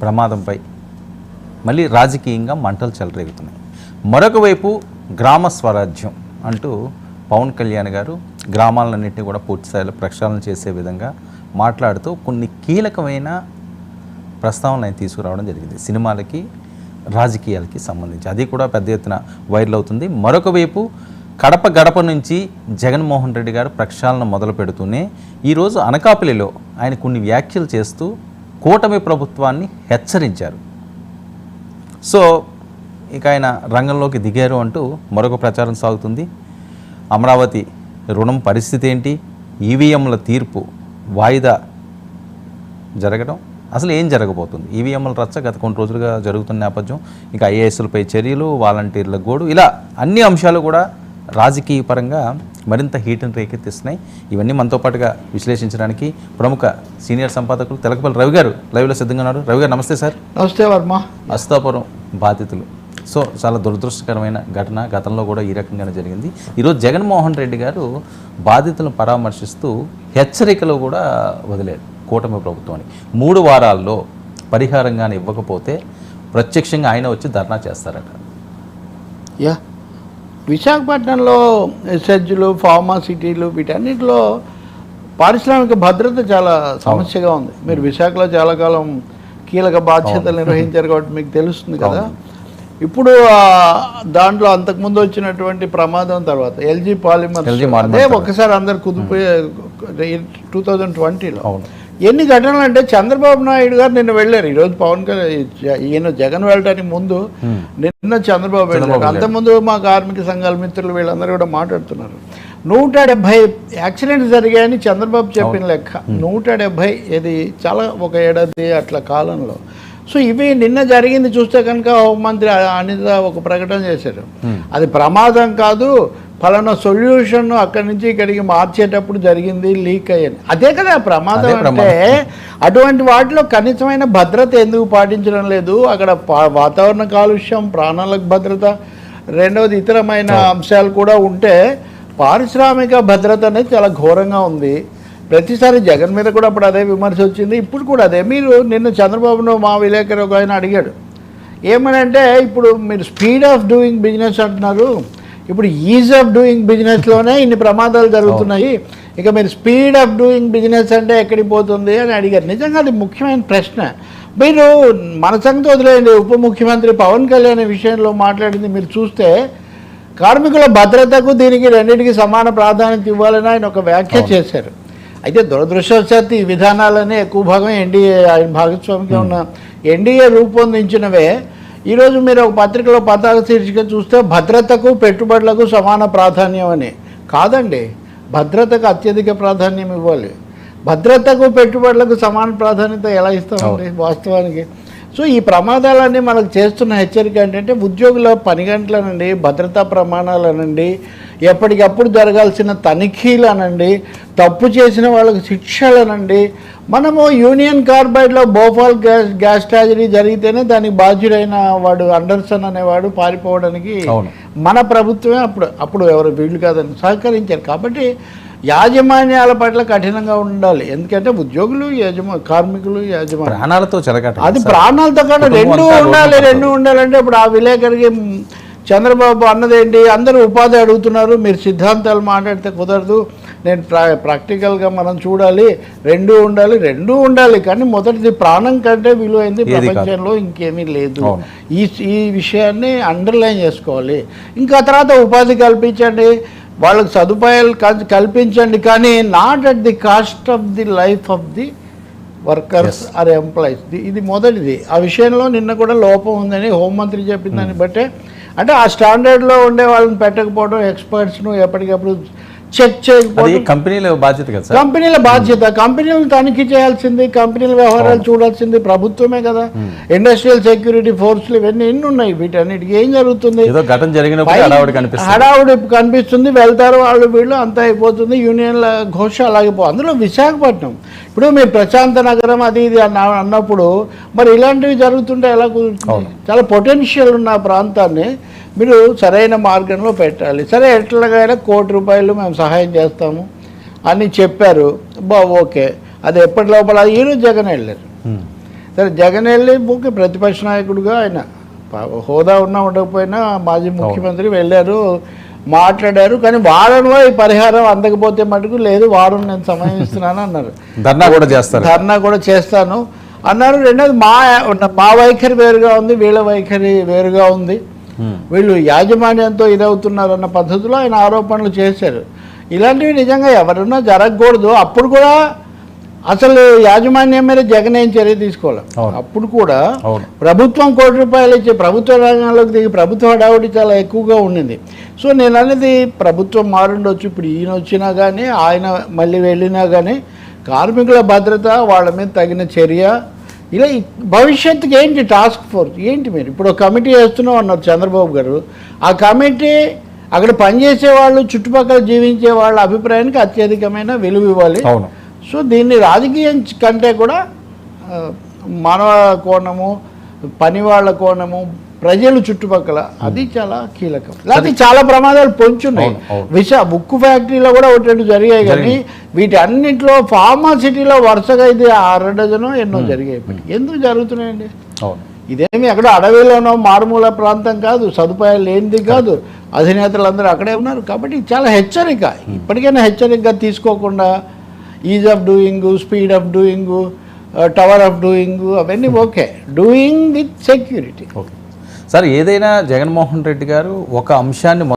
ప్రమాదంపై మళ్ళీ రాజకీయంగా మంటలు చెలరేగుతున్నాయి. మరొక వైపు గ్రామ స్వరాజ్యం అంటూ పవన్ కళ్యాణ్ గారు గ్రామాలన్నింటినీ కూడా పూర్తి స్థాయిలో ప్రక్షాళన చేసే విధంగా మాట్లాడుతూ కొన్ని కీలకమైన ప్రస్తావనలు ఆయన తీసుకురావడం జరిగింది సినిమాలకి రాజకీయాలకి సంబంధించి. అది కూడా పెద్ద ఎత్తున వైరల్ అవుతుంది. మరొక వైపు కడప గడప నుంచి జగన్మోహన్ రెడ్డి గారు ప్రక్షాళన మొదలు పెడుతూనే ఈరోజు అనకాపల్లిలో ఆయన కొన్ని వ్యాఖ్యలు చేస్తూ కూటమి ప్రభుత్వాన్ని హెచ్చరించారు. సో ఇక ఆయన రంగంలోకి దిగారు అంటూ మరొక ప్రచారం సాగుతుంది. అమరావతి రుణం పరిస్థితి ఏంటి, ఈవీఎంల తీర్పు వాయిదా జరగడం, అసలు ఏం జరగబోతుంది, ఈవీఎంల రచ్చ గత కొన్ని రోజులుగా జరుగుతున్న నేపథ్యం, ఇంకా ఐఏఎస్లపై చర్యలు, వాలంటీర్ల గోడు, ఇలా అన్ని అంశాలు కూడా రాజకీయ పరంగా మరింత హీట్ని రేకెత్తిస్తున్నాయి. ఇవన్నీ మనతో పాటుగా విశ్లేషించడానికి ప్రముఖ సీనియర్ సంపాదకులు తెలకపల్లి రవి గారు లైవ్లో సిద్ధంగా ఉన్నారు. రవి గారు నమస్తే సార్. నమస్తే వర్మ. అస్తాపురం బాధితులు, సో చాలా దురదృష్టకరమైన ఘటన, గతంలో కూడా ఈ రకంగానే జరిగింది. ఈరోజు జగన్మోహన్ రెడ్డి గారు బాధితులను పరామర్శిస్తూ హెచ్చరికలు కూడా వదిలేరు కూటమి ప్రభుత్వానికి. 3 వారాల్లో పరిహారంగానే ఇవ్వకపోతే ప్రత్యక్షంగా ఆయన వచ్చి ధర్నా చేస్తారట. విశాఖపట్నంలో ఎస్హెచ్లు, ఫార్మాసిటీలు వీటన్నిటిలో పారిశ్రామిక భద్రత చాలా సమస్యగా ఉంది. మీరు విశాఖలో చాలా కాలం కీలక బాధ్యతలు నిర్వహించారు కాబట్టి మీకు తెలుస్తుంది కదా. ఇప్పుడు దాంట్లో అంతకుముందు వచ్చినటువంటి ప్రమాదం తర్వాత ఎల్జీ పాలిమర్స్ అదే ఒక్కసారి అందరు కుదిపోయే 2020లో ఎన్ని ఘటనలు అంటే చంద్రబాబు నాయుడు గారు నిన్న వెళ్ళారు. ఈరోజు పవన్ కళ్యాణ్ ఈయన జగన్ వెళ్ళడానికి ముందు నిన్న చంద్రబాబు వెళ్ళారు. అంతకుముందు మా కార్మిక సంఘాల మిత్రులు వీళ్ళందరూ కూడా మాట్లాడుతున్నారు. 170 యాక్సిడెంట్స్ జరిగాయని చంద్రబాబు చెప్పిన లెక్క. 170 ఇది చాలా ఒక ఏడాది అట్లా కాలంలో. సో ఇవి నిన్న జరిగింది చూస్తే కనుక హోంమంత్రి అనిత ఒక ప్రకటన చేశారు, అది ప్రమాదం కాదు, ఫలానా సొల్యూషన్ అక్కడి నుంచి ఇక్కడికి మార్చేటప్పుడు జరిగింది, లీక్ అయ్యింది. అదే కదా ప్రమాదం అంటే. అటువంటి వాటిలో కనీసమైన భద్రత ఎందుకు పాటించడం లేదు? అక్కడ వాతావరణ కాలుష్యం, ప్రాణాలకు భద్రత, రెండవది ఇతరమైన అంశాలు కూడా ఉంటే పారిశ్రామిక భద్రత అనేది చాలా ఘోరంగా ఉంది. ప్రతిసారి జగన్ మీద కూడా అప్పుడు అదే విమర్శ వచ్చింది, ఇప్పుడు కూడా అదే. మీరు నిన్న చంద్రబాబును మా విలేకరు ఒక ఆయన అడిగాడు ఏమనంటే, ఇప్పుడు మీరు స్పీడ్ ఆఫ్ డూయింగ్ బిజినెస్ అంటున్నారు, ఇప్పుడు ఈజ్ ఆఫ్ డూయింగ్ బిజినెస్లోనే ఇన్ని ప్రమాదాలు జరుగుతున్నాయి, ఇక మీరు స్పీడ్ ఆఫ్ డూయింగ్ బిజినెస్ అంటే ఎక్కడికి పోతుంది అని అడిగారు. నిజంగా అది ముఖ్యమైన ప్రశ్న. మీరు మన సంగతి వదిలేయండి, ఉప ముఖ్యమంత్రి పవన్ కళ్యాణ్ విషయంలో మాట్లాడింది మీరు చూస్తే కార్మికుల భద్రతకు దీనికి రెండింటికి సమాన ప్రాధాన్యత ఇవ్వాలని ఆయన ఒక వ్యాఖ్య చేశారు. అయితే దురదృష్టవశాత్తు ఈ విధానాలనే ఎక్కువ భాగం ఎన్డీఏ ఆయన భాగస్వామిగా ఉన్న ఎన్డీఏ రూపొందించినవే. ఈరోజు మీరు ఒక పత్రికలో పతాక శీర్షిక చూస్తే భద్రతకు పెట్టుబడులకు సమాన ప్రాధాన్యం అని. కాదండి, భద్రతకు అత్యధిక ప్రాధాన్యం ఇవ్వాలి. భద్రతకు పెట్టుబడులకు సమాన ప్రాధాన్యత ఎలా ఇస్తామండి వాస్తవానికి? సో ఈ ప్రమాదాలన్నీ మనకు చేస్తున్న హెచ్చరిక ఏంటంటే, ఉద్యోగుల పని గంటలనండి, భద్రతా ప్రమాణాలనండి, ఎప్పటికప్పుడు జరగాల్సిన తనిఖీలు అనండి, తప్పు చేసిన వాళ్ళకి శిక్షలనండి. మనము యూనియన్ కార్బైడ్లో భోపాల్ గ్యాస్ ట్రాజడీ జరిగితేనే దానికి బాధ్యుడైన వాడు అండర్సన్ అనేవాడు పారిపోవడానికి మన ప్రభుత్వమే అప్పుడు ఎవరు వీళ్ళు కాదని సహకరించారు. కాబట్టి యాజమాన్యాల పట్ల కఠినంగా ఉండాలి. ఎందుకంటే ఉద్యోగులు కార్మికులు ప్రాణాలతో అది ప్రాణాలతో కూడా రెండు ఉండాలంటే ఇప్పుడు ఆ విలేకరికి చంద్రబాబు అన్నదేంటి, అందరూ ఉపాధి అడుగుతున్నారు, మీరు సిద్ధాంతాలు మాట్లాడితే కుదరదు, నేను ప్రాక్టికల్గా మనం చూడాలి, రెండూ ఉండాలి. కానీ మొదటిది ప్రాణం కంటే విలువైంది ప్రపంచంలో ఇంకేమీ లేదు. ఈ విషయాన్ని అండర్లైన్ చేసుకోవాలి. ఇంకా తర్వాత ఉపాధి కల్పించండి, వాళ్ళకి సదుపాయాలు కల్పించండి, కానీ not at the cost of the life of the workers or employees. ఇది మొదటిది. ఆ విషయంలో నిన్న కూడా లోపం ఉందని హోంమంత్రి చెప్పిన దాన్ని బట్టే, అంటే ఆ స్టాండర్డ్లో ఉండే వాళ్ళని పెట్టకపోవడం, ఎక్స్పర్ట్స్ను ఎప్పటికప్పుడు చెక్ చేయకపోతే కంపెనీల బాధ్యత కదా. కంపెనీల బాధ్యత, కంపెనీలను తనిఖీ చేయాల్సింది, కంపెనీల వ్యవహారాలు చూడాల్సింది ప్రభుత్వమే కదా. ఇండస్ట్రియల్ సెక్యూరిటీ ఫోర్స్లు ఇవన్నీ ఎన్ని ఉన్నాయి, వీటన్నిటికీ ఏం జరుగుతుంది? హడావుడి కనిపిస్తుంది, వెళ్తారు వాళ్ళు వీళ్ళు, అంతా అయిపోతుంది, యూనియన్ల ఘోష అలాగే అందులో విశాఖపట్నం ఇప్పుడు మీరు ప్రశాంత నగరం అది ఇది అన్నప్పుడు మరి ఇలాంటివి జరుగుతుంటే ఎలా కుదురుతుంది? చాలా పొటెన్షియల్ ఉన్న ప్రాంతాన్ని మీరు సరైన మార్గంలో పెట్టాలి. సరే, ఎట్లాగైనా ₹1,00,00,000 మేము సహాయం చేస్తాము అని చెప్పారు, ఓకే. అది ఎప్పటి లోపల ఈరోజు జగన్ వెళ్ళారు. సరే జగన్ వెళ్ళి ప్రతిపక్ష నాయకుడిగా ఆయన హోదా ఉన్నా ఉండకపోయినా మాజీ ముఖ్యమంత్రి వెళ్ళారు, మాట్లాడారు. కానీ వారంలో ఈ పరిహారం అందకపోతే మటుకు లేదు, వారం నేను సమయం ఇస్తున్నాను అన్నారు. ధర్నా కూడా చేస్తారు, ధర్నా కూడా చేస్తాను అన్నారు. రెండోది మా వైఖరి వేరుగా ఉంది, వీళ్ళ వైఖరి వేరుగా ఉంది, వీళ్ళు యాజమాన్యంతో ఇదవుతున్నారన్న పద్ధతిలో ఆయన ఆరోపణలు చేశారు. ఇలాంటివి నిజంగా ఎవరున్నా జరగకూడదు. అప్పుడు కూడా అసలు యాజమాన్యం మీద జగన్ ఏం చర్య తీసుకోవాలి. అప్పుడు కూడా ప్రభుత్వం ₹1 ఇచ్చి ప్రభుత్వ రంగంలోకి దిగి ప్రభుత్వ హడావుడి చాలా ఎక్కువగా ఉండింది. సో నేను అనేది ప్రభుత్వం మారుండొచ్చు, ఇప్పుడు ఈయన వచ్చినా కానీ ఆయన మళ్ళీ వెళ్ళినా కానీ కార్మికుల భద్రత, వాళ్ళ మీద తగిన చర్య, ఇలా భవిష్యత్తుకి ఏంటి టాస్క్ ఫోర్స్ ఏంటి, మీరు ఇప్పుడు ఒక కమిటీ వేస్తున్నాం అన్నారు చంద్రబాబు గారు. ఆ కమిటీ అక్కడ పనిచేసే వాళ్ళు, చుట్టుపక్కల జీవించే వాళ్ళ అభిప్రాయానికి అత్యధికమైన విలువ ఇవ్వాలి. సో దీన్ని రాజకీయం కంటే కూడా మానవ కోణము, పని వాళ్ళ కోణము, ప్రజలు చుట్టుపక్కల, అది చాలా కీలకం. లేకపోతే చాలా ప్రమాదాలు పొంచున్నాయి. ఉక్కు ఫ్యాక్టరీలో కూడా ఒకటి జరిగాయి, కానీ వీటి అన్నింటిలో ఫార్మాసిటీలో వరుసగా ఇది 6 డజను ఎన్నో జరిగాయి. ఎందుకు జరుగుతున్నాయండి? ఇదేమి ఎక్కడో అడవిలోనో మారుమూల ప్రాంతం కాదు, సదుపాయాలు లేనిది కాదు, అధినేతలందరూ అక్కడే ఉన్నారు. కాబట్టి చాలా హెచ్చరిక, ఇప్పటికైనా హెచ్చరికగా తీసుకోకుండా ease of doing, speed of doing, tower of doing అవన్నీ okay, doing with security. Sir, ఏదైనా జగన్మోహన్ రెడ్డి గారు ఒక అంశాన్ని